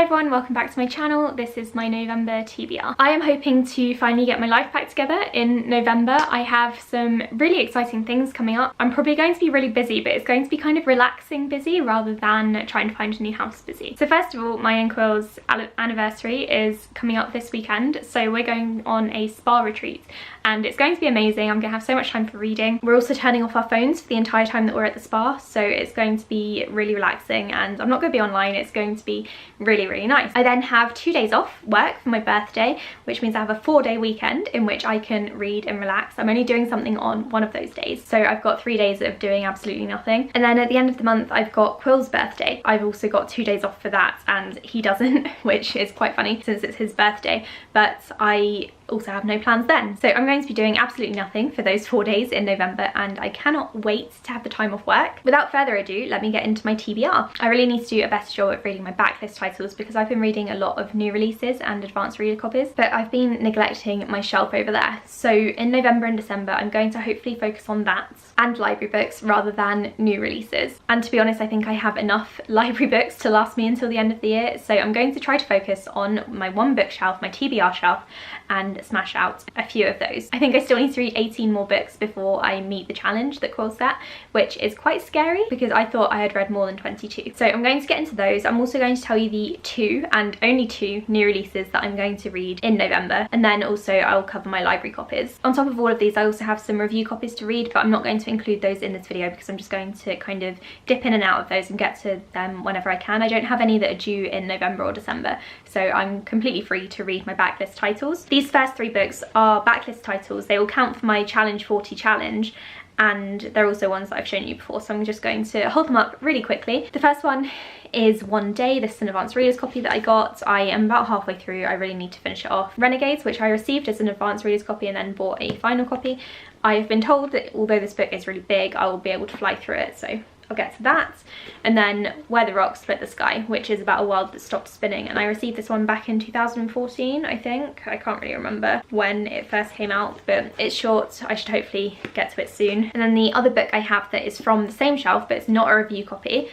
everyone, welcome back to my channel. This is my November TBR. I am hoping to finally get my life back together in November. I have some really exciting things coming up. I'm probably going to be really busy, but it's going to be kind of relaxing busy rather than trying to find a new house busy. So first of all, my and Quill's anniversary is coming up this weekend. So we're going on a spa retreat and it's going to be amazing. I'm going to have so much time for reading. We're also turning off our phones for the entire time that we're at the spa. So it's going to be really relaxing and I'm not going to be online. It's going to be really nice. I then have 2 days off work for my birthday, which means I have a 4-day weekend in which I can read and relax. I'm only doing something on one of those days. So I've got 3 days of doing absolutely nothing. And then at the end of the month, I've got Quill's birthday. I've also got 2 days off for that and he doesn't, which is quite funny since it's his birthday, but I also have no plans then. So I'm going to be doing absolutely nothing for those 4 days in November and I cannot wait to have the time off work. Without further ado, let me get into my TBR. I really need to do a better job at reading my backlist titles because I've been reading a lot of new releases and advanced reader copies, but I've been neglecting my shelf over there. So in November and December, I'm going to hopefully focus on that and library books rather than new releases. And to be honest, I think I have enough library books to last me until the end of the year. So I'm going to try to focus on my one bookshelf, my TBR shelf, and smash out a few of those. I think I still need to read 18 more books before I meet the challenge that Quill set, which is quite scary because I thought I had read more than 22. So I'm going to get into those. I'm also going to tell you the 2 and only 2 new releases that I'm going to read in November, and then also I'll cover my library copies. On top of all of these, I also have some review copies to read, but I'm not going to include those in this video because I'm just going to kind of dip in and out of those and get to them whenever I can. I don't have any that are due in November or December, so I'm completely free to read my backlist titles. These first 3 books are backlist titles. They will count for my Challenge 40 challenge, and they're also ones that I've shown you before, so I'm just going to hold them up really quickly. The first one is One Day. This is an advanced readers copy that I got. I am about halfway through. I really need to finish it off. Renegades, which I received as an advanced readers copy and then bought a final copy. I've been told that although this book is really big, I will be able to fly through it, so I'll get to that. And then Where the Rocks Split the Sky, which is about a world that stopped spinning, and I received this one back in 2014, I think. I can't really remember when it first came out, but it's short. I should hopefully get to it soon. And then the other book I have that is from the same shelf, but it's not a review copy,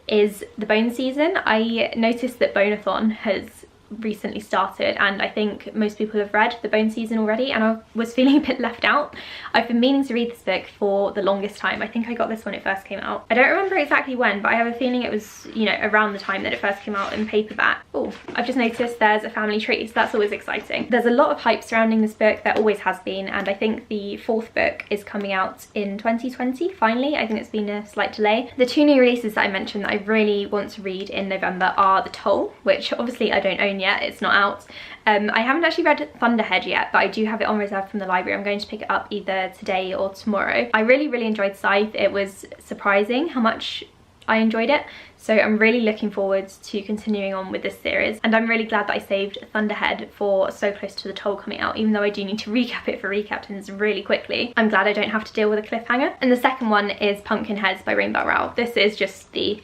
is The Bone Season. I noticed that Bonathon has recently started and I think most people have read The Bone Season already, and I was feeling a bit left out. I've been meaning to read this book for the longest time. I think I got this when it first came out. I don't remember exactly when, but I have a feeling it was, you know, around the time that it first came out in paperback. Oh, I've just noticed there's a family tree, so that's always exciting. There's a lot of hype surrounding this book. There always has been, and I think the 4th book is coming out in 2020 finally. I think it's been a slight delay. The 2 new releases that I mentioned that I really want to read in November are The Toll, which obviously I don't own yet, it's not out. I haven't actually read Thunderhead yet, but I do have it on reserve from the library. I'm going to pick it up either today or tomorrow. I really enjoyed Scythe. It was surprising how much I enjoyed it, so I'm really looking forward to continuing on with this series, and I'm really glad that I saved Thunderhead for so close to The Toll coming out, even though I do need to recap it for Recaptains really quickly. I'm glad I don't have to deal with a cliffhanger. And the second one is Pumpkinheads by Rainbow Rowell. This is just the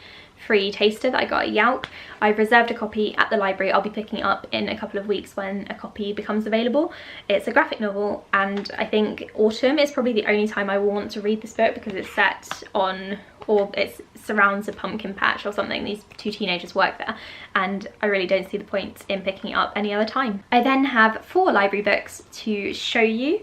free taster that I got at Yelp. I've reserved a copy at the library. I'll be picking it up in a couple of weeks when a copy becomes available. It's a graphic novel, and I think autumn is probably the only time I will want to read this book because it's set on, or it surrounds a pumpkin patch or something. These 2 teenagers work there, and I really don't see the point in picking it up any other time. I then have 4 library books to show you.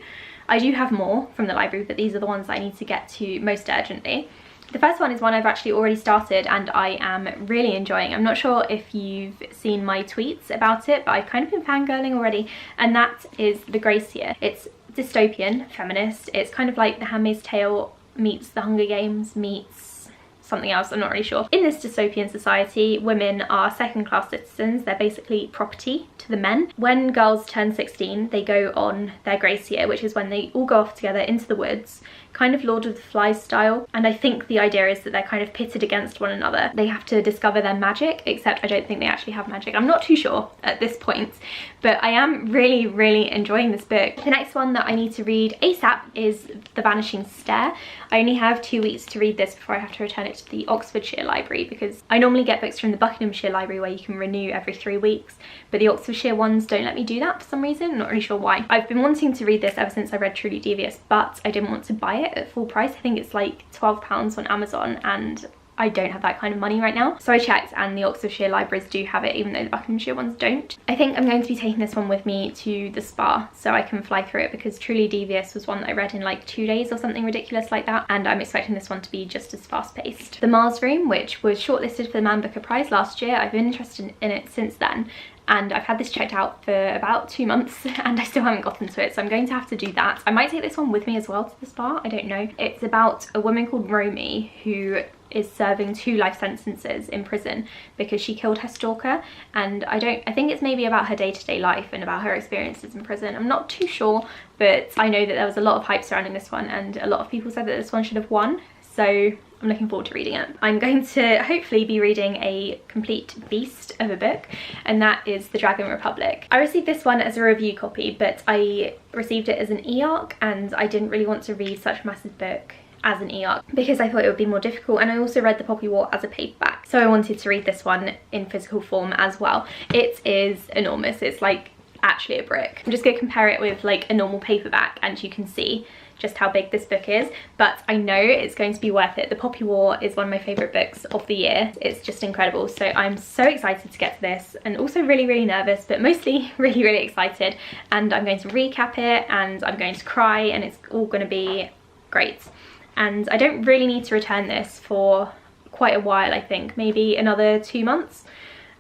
I do have more from the library, but these are the ones that I need to get to most urgently. The first one is one I've actually already started and I am really enjoying. I'm not sure if you've seen my tweets about it, but I've kind of been fangirling already, and that is The Gracier. It's dystopian, feminist. It's kind of like The Handmaid's Tale meets The Hunger Games meets something else, I'm not really sure. In this dystopian society, women are second-class citizens. They're basically property to the men. When girls turn 16, they go on their Gracier, which is when they all go off together into the woods, kind of Lord of the Flies style. And I think the idea is that they're kind of pitted against one another. They have to discover their magic, except I don't think they actually have magic. I'm not too sure at this point, but I am really enjoying this book. The next one that I need to read ASAP is The Vanishing Stair. I only have 2 weeks to read this before I have to return it to the Oxfordshire Library, because I normally get books from the Buckinghamshire Library where you can renew every 3 weeks, but the Oxfordshire ones don't let me do that for some reason. I'm not really sure why. I've been wanting to read this ever since I read Truly Devious, but I didn't want to buy it at full price. I think it's like £12 on Amazon, and I don't have that kind of money right now. So I checked, and the Oxfordshire libraries do have it, even though the Buckinghamshire ones don't. I think I'm going to be taking this one with me to the spa so I can fly through it, because Truly Devious was one that I read in like 2 days or something ridiculous like that, and I'm expecting this one to be just as fast paced. The Mars Room, which was shortlisted for the Man Booker Prize last year, I've been interested in it since then, and I've had this checked out for about 2 months and I still haven't gotten to it, so I'm going to have to do that. I might take this one with me as well to the spa, I don't know. It's about a woman called Romy who is serving 2 life sentences in prison because she killed her stalker, and I think it's maybe about her day-to-day life and about her experiences in prison. I'm not too sure, but I know that there was a lot of hype surrounding this one, and a lot of people said that this one should have won, so I'm looking forward to reading it. I'm going to hopefully be reading a complete beast of a book, and that is The Dragon Republic. I received this one as a review copy, but I received it as an e-arc, and I didn't really want to read such a massive book as an e-arc because I thought it would be more difficult, and I also read The Poppy War as a paperback, so I wanted to read this one in physical form as well. It is enormous, it's like actually a brick. I'm just going to compare it with like a normal paperback, and you can see just how big this book is, but I know it's going to be worth it. The Poppy War is one of my favourite books of the year. It's just incredible, so I'm so excited to get to this, and also really nervous, but mostly really excited, and I'm going to recap it, and I'm going to cry, and it's all going to be great. And I don't really need to return this for quite a while, I think, maybe another 2 months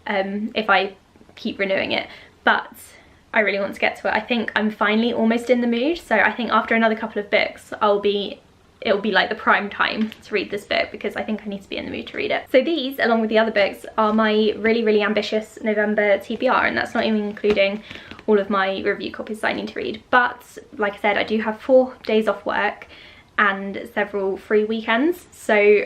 if I keep renewing it, but I really want to get to it. I think I'm finally almost in the mood, so I think after another couple of books it'll be like the prime time to read this book, because I think I need to be in the mood to read it. So these, along with the other books, are my really ambitious November TBR, and that's not even including all of my review copies that I need to read. But like I said, I do have 4 days off work and several free weekends, so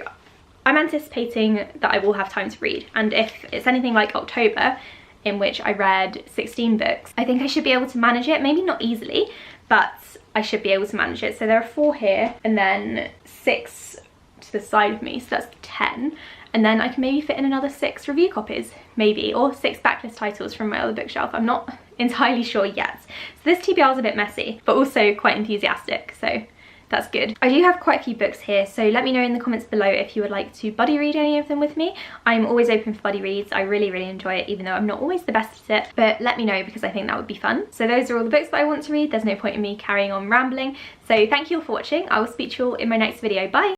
I'm anticipating that I will have time to read. And if it's anything like October, in which I read 16 books, I think I should be able to manage it. Maybe not easily, but I should be able to manage it. So there are 4 here, and then 6 to the side of me, so that's 10. And then I can maybe fit in another 6 review copies, maybe, or 6 backlist titles from my other bookshelf. I'm not entirely sure yet. So this TBR is a bit messy, but also quite enthusiastic, so that's good. I do have quite a few books here, so let me know in the comments below if you would like to buddy read any of them with me. I'm always open for buddy reads. I really enjoy it, even though I'm not always the best at it, but let me know, because I think that would be fun. So those are all the books that I want to read. There's no point in me carrying on rambling, so thank you all for watching. I will speak to you all in my next video. Bye!